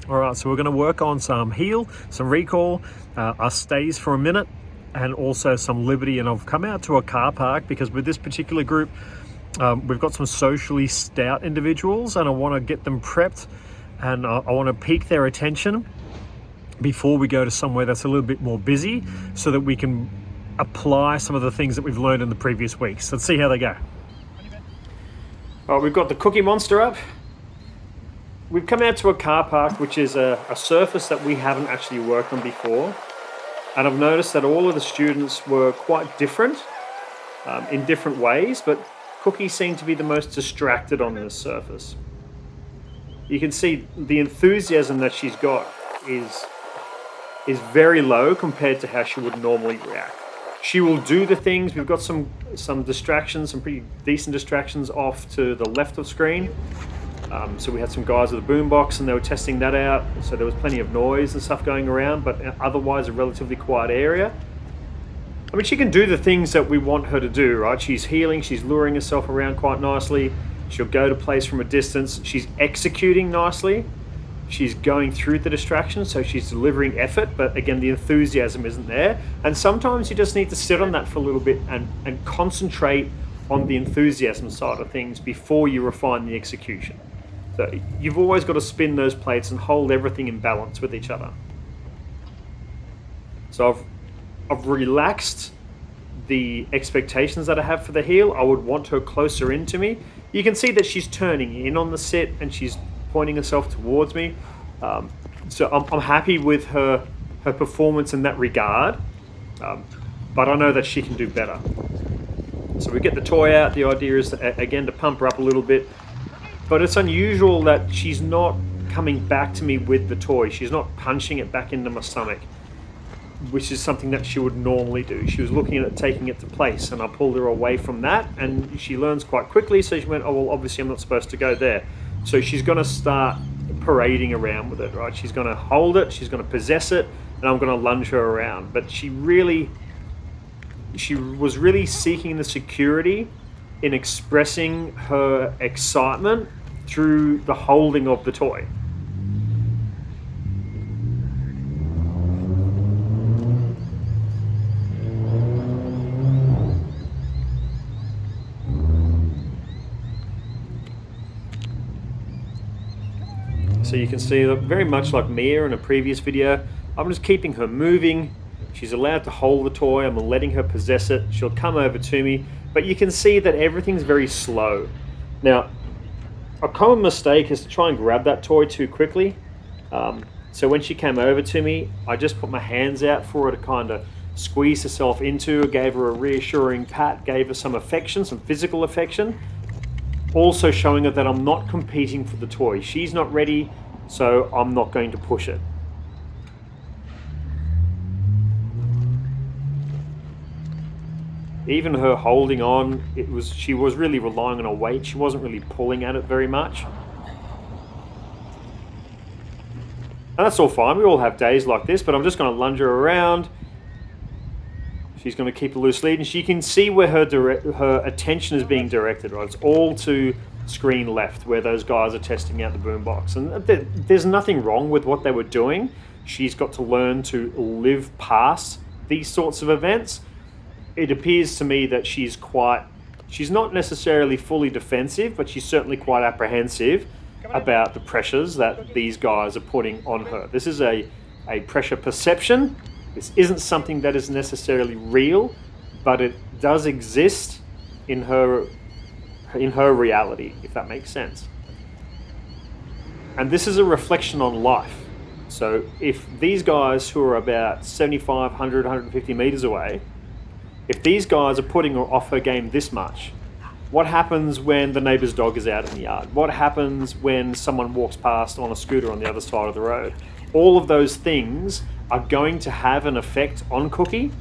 All right, so we're going to work on some heel, some recall, our stays for a minute, and also some liberty. And I've come out to a car park because with this particular group, we've got some socially stout individuals, and I want to get them prepped, and I want to pique their attention before we go to somewhere that's a little bit more busy, so that we can apply some of the things that we've learned in the previous weeks. Let's see how they go. All right, we've got the Cookie Monster up. We've come out to a car park, which is a surface that we haven't actually worked on before. And I've noticed that all of the students were quite different in different ways, but Cookie seemed to be the most distracted on this surface. You can see the enthusiasm that she's got is very low compared to how she would normally react. She will do the things. We've got some distractions, some pretty decent distractions off to the left of screen. So we had some guys with a boombox and they were testing that out. So there was plenty of noise and stuff going around, but otherwise a relatively quiet area. I mean, she can do the things that we want her to do, right? She's healing, she's luring herself around quite nicely. She'll go to place from a distance. She's executing nicely. She's going through the distraction, so she's delivering effort, but again, the enthusiasm isn't there. And sometimes you just need to sit on that for a little bit and concentrate on the enthusiasm side of things before you refine the execution. So you've always got to spin those plates and hold everything in balance with each other. So I've relaxed the expectations that I have for the heel. I would want her closer into me. You can see that she's turning in on the sit and she's pointing herself towards me. So I'm happy with her performance in that regard, but I know that she can do better. So we get the toy out. The idea is, again, to pump her up a little bit. But it's unusual that she's not coming back to me with the toy. She's not punching it back into my stomach, which is something that she would normally do. She was looking at it, taking it to place, and I pulled her away from that, and she learns quite quickly, so she went, oh, well, obviously I'm not supposed to go there. So she's going to start parading around with it, right? She's going to hold it, she's going to possess it, and I'm going to lunge her around. But she was really seeking the security in expressing her excitement through the holding of the toy. So you can see that very much like Mia in a previous video, I'm just keeping her moving. She's allowed to hold the toy. I'm letting her possess it. She'll come over to me, but you can see that everything's very slow. Now, a common mistake is to try and grab that toy too quickly. So when she came over to me, I just put my hands out for her to kind of squeeze herself into, gave her a reassuring pat, gave her some affection, some physical affection. Also showing her that I'm not competing for the toy. She's not ready, so I'm not going to push it. Even her holding on, she was really relying on her weight. She wasn't really pulling at it very much. And that's all fine. We all have days like this, but I'm just going to lunge her around. She's going to keep a loose lead, and she can see where her attention is being directed, right? It's all to screen left, where those guys are testing out the boombox. And there's nothing wrong with what they were doing. She's got to learn to live past these sorts of events. It appears to me that she's not necessarily fully defensive, but she's certainly quite apprehensive about the pressures that these guys are putting on her. This is a pressure perception. This isn't something that is necessarily real, but it does exist in her reality, if that makes sense. And this is a reflection on life. So if these guys who are about 75, 100, 150 meters away, if these guys are putting her off her game this much, what happens when the neighbor's dog is out in the yard? What happens when someone walks past on a scooter on the other side of the road? All of those things are going to have an effect on Cookie.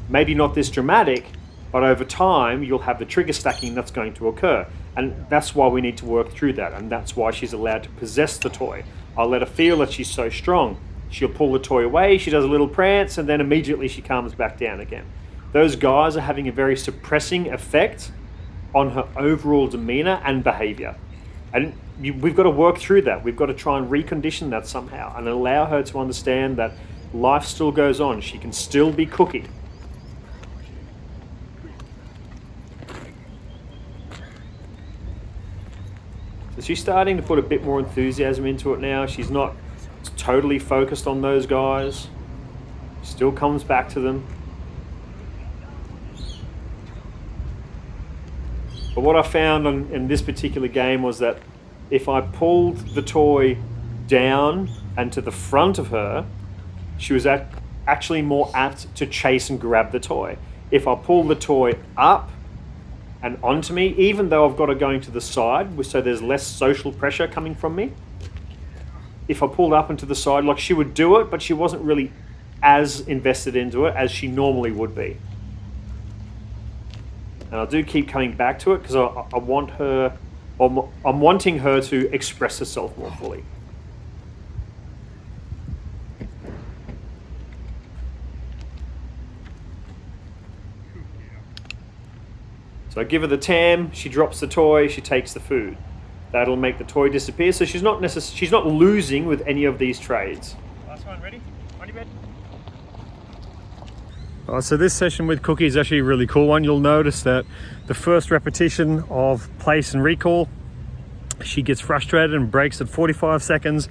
Maybe not this dramatic, but over time you'll have the trigger stacking that's going to occur. And that's why we need to work through that. And that's why she's allowed to possess the toy. I'll let her feel that she's so strong. She'll pull the toy away, she does a little prance, and then immediately she calms back down again. Those guys are having a very suppressing effect on her overall demeanor and behavior. And we've got to work through that. We've got to try and recondition that somehow and allow her to understand that life still goes on. She can still be Cookie. So she's starting to put a bit more enthusiasm into it now. She's not totally focused on those guys. Still comes back to them. But what I found in this particular game was that if I pulled the toy down and to the front of her, she was actually more apt to chase and grab the toy. If I pull the toy up and onto me, even though I've got her going to the side, so there's less social pressure coming from me, if I pulled up and to the side, like, she would do it, but she wasn't really as invested into it as she normally would be. And I do keep coming back to it because I want her, or I'm wanting her to express herself more fully. So I give her the tam, she drops the toy, she takes the food. That'll make the toy disappear. So she's not losing with any of these trades. Last one, ready? On your bed. So this session with Cookie is actually a really cool one. You'll notice that the first repetition of place and recall, she gets frustrated and breaks at 45 seconds.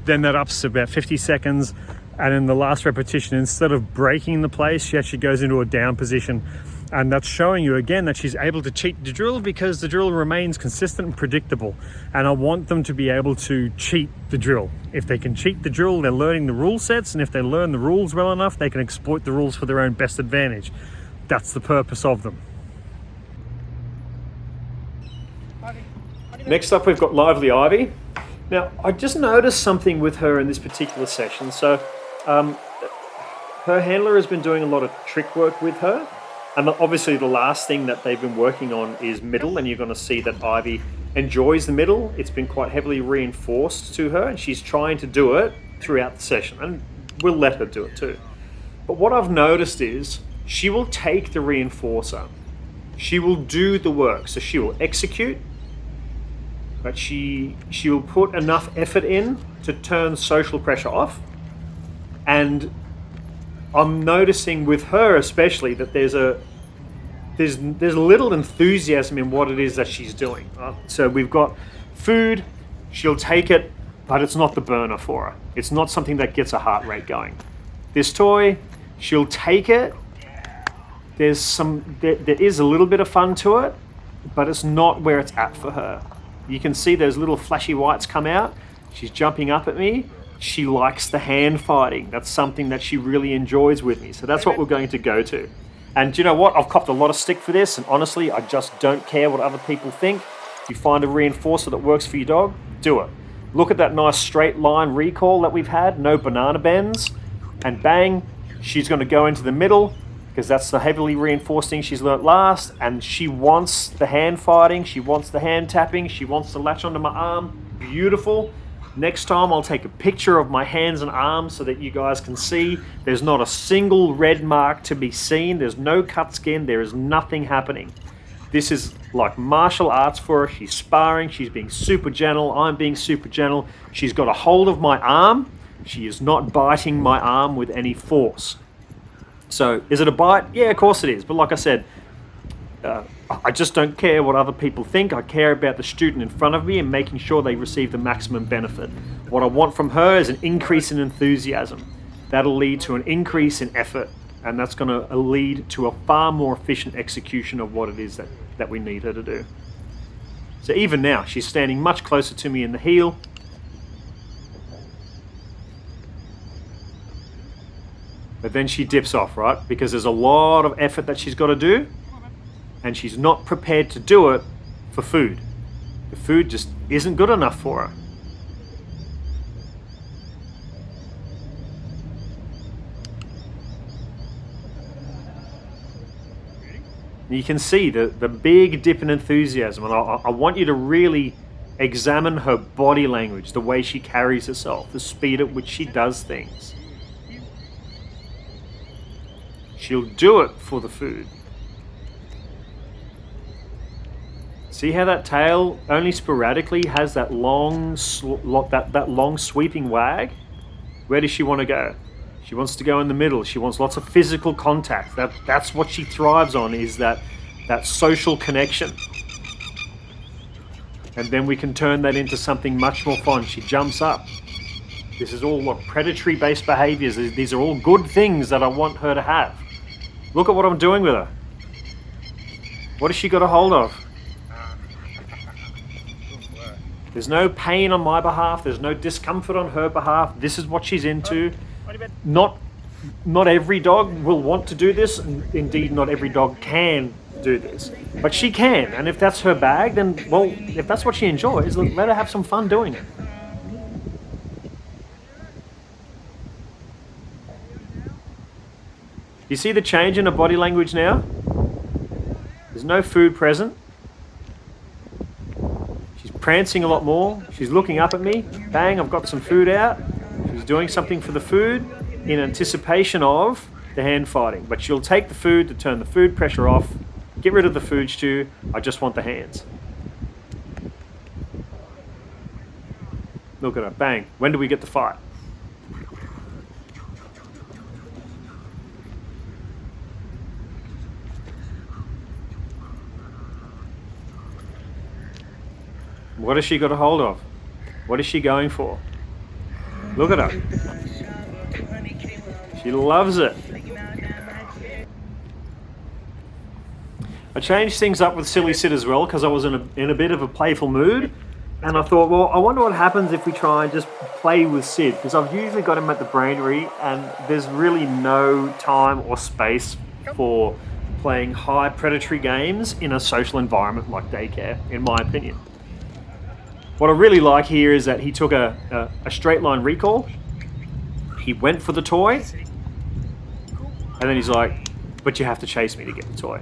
Then that ups to about 50 seconds. And in the last repetition, instead of breaking the place, she actually goes into a down position. And that's showing you again that she's able to cheat the drill because the drill remains consistent and predictable. And I want them to be able to cheat the drill. If they can cheat the drill, they're learning the rule sets. And if they learn the rules well enough, they can exploit the rules for their own best advantage. That's the purpose of them. Next up, we've got Lively Ivy. Now, I just noticed something with her in this particular session. So her handler has been doing a lot of trick work with her. And obviously the last thing that they've been working on is middle, and you're going to see that Ivy enjoys the middle. It's been quite heavily reinforced to her, and she's trying to do it throughout the session, and we'll let her do it too. But what I've noticed is she will take the reinforcer. She will do the work, so she will execute, but she will put enough effort in to turn social pressure off. And I'm noticing with her especially that there's little enthusiasm in what it is that she's doing. So we've got food, she'll take it, but it's not the burner for her. It's not something that gets her heart rate going. This toy, she'll take it. There is a little bit of fun to it, but it's not where it's at for her. You can see those little flashy whites come out. She's jumping up at me. She likes the hand fighting. That's something that she really enjoys with me. So that's what we're going to go to. And you know what? I've copped a lot of stick for this, and honestly, I just don't care what other people think. If you find a reinforcer that works for your dog, do it. Look at that nice straight line recall that we've had, no banana bends, and bang, she's going to go into the middle because that's the heavily reinforced thing she's learnt last, and she wants the hand fighting, she wants the hand tapping, she wants to latch onto my arm. Beautiful. Next time I'll take a picture of my hands and arms so that you guys can see there's not a single red mark to be seen. There's no cut skin. There is nothing happening. This is like martial arts for her. She's sparring. She's being super gentle. I'm being super gentle. She's got a hold of my arm. She is not biting my arm with any force. So is it a bite? Yeah, of course it is. But like I said, I just don't care what other people think. I care about the student in front of me and making sure they receive the maximum benefit. What I want from her is an increase in enthusiasm. That'll lead to an increase in effort, and that's going to lead to a far more efficient execution of what it is that we need her to do. So even now, she's standing much closer to me in the heel. But then she dips off, right? Because there's a lot of effort that she's got to do, and she's not prepared to do it for food. The food just isn't good enough for her. You can see the big dip in enthusiasm, and I want you to really examine her body language, the way she carries herself, the speed at which she does things. She'll do it for the food. See how that tail only sporadically has that long, that long sweeping wag? Where does she want to go? She wants to go in the middle. She wants lots of physical contact. That's what she thrives on, is that social connection. And then we can turn that into something much more fun. She jumps up. This is all predatory-based behaviors. These are all good things that I want her to have. Look at what I'm doing with her. What has she got a hold of? There's no pain on my behalf. There's no discomfort on her behalf. This is what she's into. Not every dog will want to do this. Indeed, not every dog can do this. But she can. And if that's her bag, then, well, if that's what she enjoys, let her have some fun doing it. You see the change in her body language now? There's no food present. She's prancing a lot more. She's looking up at me. Bang, I've got some food out. She's doing something for the food in anticipation of the hand fighting. But she'll take the food to turn the food pressure off, get rid of the food stew. I just want the hands. Look at her, bang. When do we get the fight? What has she got a hold of? What is she going for? Look at her. She loves it. I changed things up with Silly Sit as well because I was in a bit of a playful mood. And I thought, well, I wonder what happens if we try and just play with Sid, because I've usually got him at the Brainery and there's really no time or space for playing high predatory games in a social environment like daycare, in my opinion. What I really like here is that he took a straight line recall. He went for the toy. And then he's like, but you have to chase me to get the toy.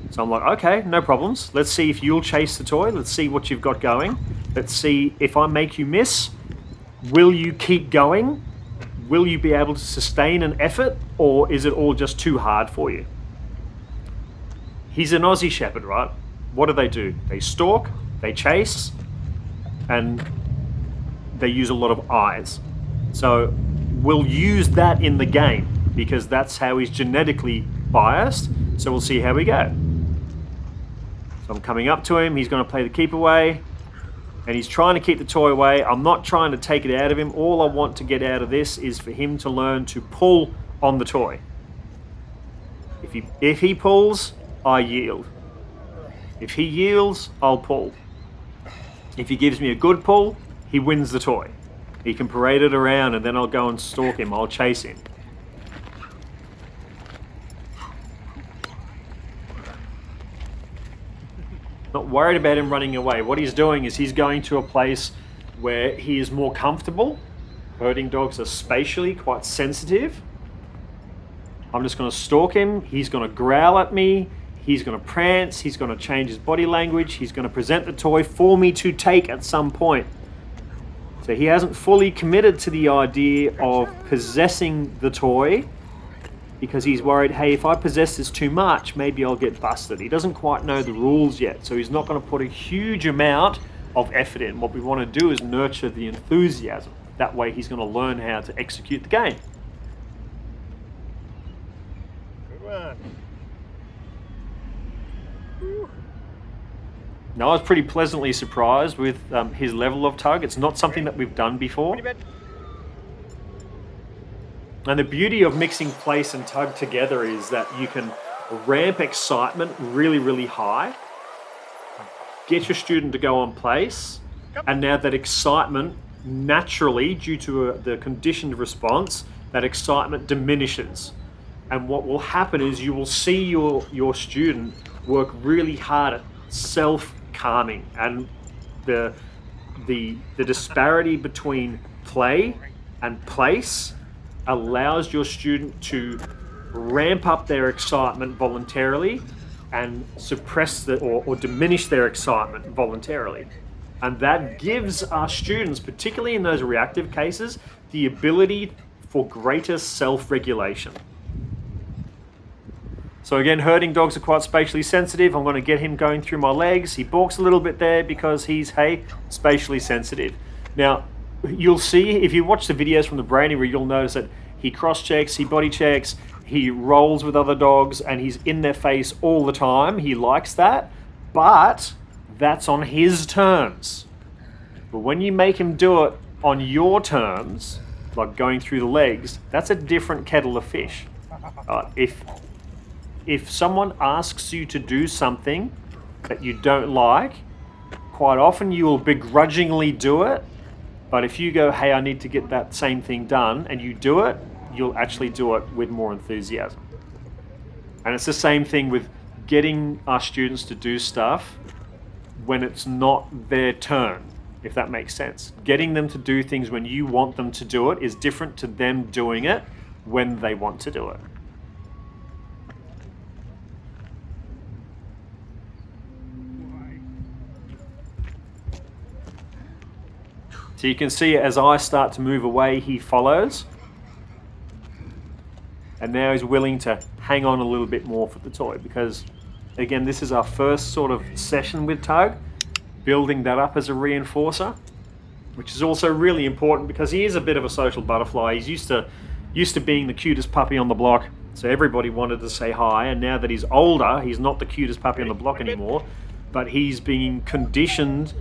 So I'm like, okay, no problems. Let's see if you'll chase the toy. Let's see what you've got going. Let's see if I make you miss. Will you keep going? Will you be able to sustain an effort? Or is it all just too hard for you? He's an Aussie Shepherd, right? What do? They stalk, they chase, and they use a lot of eyes. So we'll use that in the game because that's how he's genetically biased. So we'll see how we go. So I'm coming up to him. He's going to play the keep away. And he's trying to keep the toy away. I'm not trying to take it out of him. All I want to get out of this is for him to learn to pull on the toy. If he pulls, I yield. If he yields, I'll pull. If he gives me a good pull, he wins the toy. He can parade it around and then I'll go and stalk him. I'll chase him. Not worried about him running away. What he's doing is he's going to a place where he is more comfortable. Herding dogs are spatially quite sensitive. I'm just going to stalk him. He's going to growl at me. He's going to prance. He's going to change his body language. He's going to present the toy for me to take at some point. So he hasn't fully committed to the idea of possessing the toy because he's worried, hey, if I possess this too much, maybe I'll get busted. He doesn't quite know the rules yet, so he's not going to put a huge amount of effort in. What we want to do is nurture the enthusiasm. That way he's going to learn how to execute the game. Good one. Now, I was pretty pleasantly surprised with his level of tug. It's not something that we've done before. And the beauty of mixing place and tug together is that you can ramp excitement really, really high, get your student to go on place, and now that excitement naturally, due to the conditioned response, that excitement diminishes. And what will happen is you will see your student work really hard at self-calming, and the disparity between play and place allows your student to ramp up their excitement voluntarily and suppress or diminish their excitement voluntarily. And that gives our students, particularly in those reactive cases, the ability for greater self-regulation. So again, herding dogs are quite spatially sensitive. I'm going to get him going through my legs. He balks a little bit there because he's, hey, spatially sensitive. Now, you'll see, if you watch the videos from the Brainy, where you'll notice that he cross-checks, he body checks, he rolls with other dogs, and he's in their face all the time. He likes that, but that's on his terms. But when you make him do it on your terms, like going through the legs, that's a different kettle of fish. If someone asks you to do something that you don't like, quite often you will begrudgingly do it. But if you go, hey, I need to get that same thing done, and you do it, you'll actually do it with more enthusiasm. And it's the same thing with getting our students to do stuff when it's not their turn, if that makes sense. Getting them to do things when you want them to do it is different to them doing it when they want to do it. So you can see as I start to move away, he follows. And now he's willing to hang on a little bit more for the toy because, again, this is our first sort of session with Tug, building that up as a reinforcer, which is also really important because he is a bit of a social butterfly. He's used to being the cutest puppy on the block, so everybody wanted to say hi, and now that he's older, he's not the cutest puppy on the block anymore, but he's being conditioned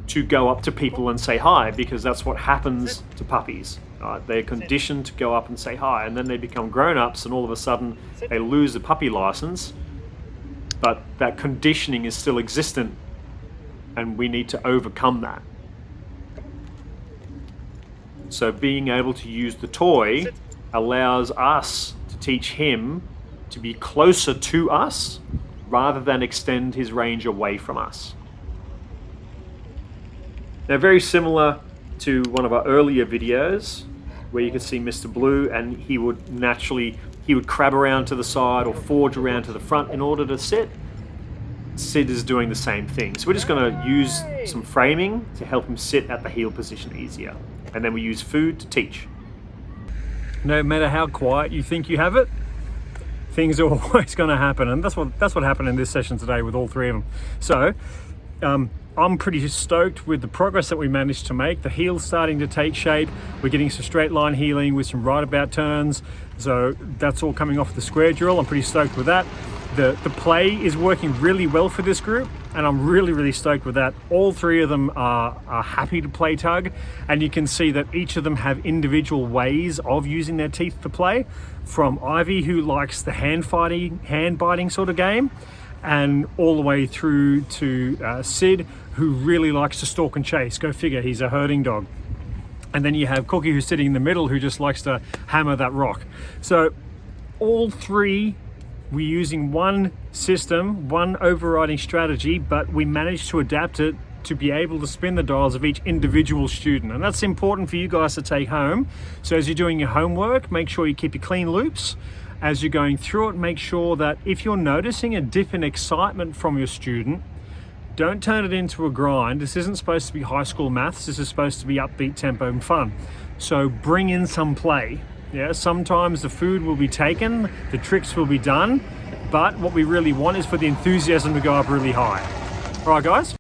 to go up to people and say hi because that's what happens to puppies. They're conditioned to go up and say hi, and then they become grown-ups and all of a sudden they lose the puppy license, but that conditioning is still existent and we need to overcome that. So being able to use the toy allows us to teach him to be closer to us rather than extend his range away from us. Now, very similar to one of our earlier videos where you could see Mr. Blue, and he would crab around to the side or forge around to the front in order to sit. Sid is doing the same thing. So we're just going to use some framing to help him sit at the heel position easier. And then we use food to teach. No matter how quiet you think you have it, things are always going to happen. And that's what happened in this session today with all three of them. So, I'm pretty stoked with the progress that we managed to make. The heel's starting to take shape. We're getting some straight line heeling with some right about turns. So that's all coming off the square drill. I'm pretty stoked with that. The play is working really well for this group, and I'm really stoked with that. All three of them are happy to play Tug, and you can see that each of them have individual ways of using their teeth to play. From Ivy, who likes the hand biting sort of game, and all the way through to Sid, who really likes to stalk and chase. Go figure, he's a herding dog. And then you have Cookie, who's sitting in the middle, who just likes to hammer that rock. So all three, we're using one system, one overriding strategy, but we managed to adapt it to be able to spin the dials of each individual student. And that's important for you guys to take home. So as you're doing your homework, make sure you keep your clean loops. As you're going through it, make sure that if you're noticing a dip in excitement from your student, don't turn it into a grind. This isn't supposed to be high school maths. This is supposed to be upbeat tempo and fun. So bring in some play. Yeah, sometimes the food will be taken, the tricks will be done, but what we really want is for the enthusiasm to go up really high. All right, guys.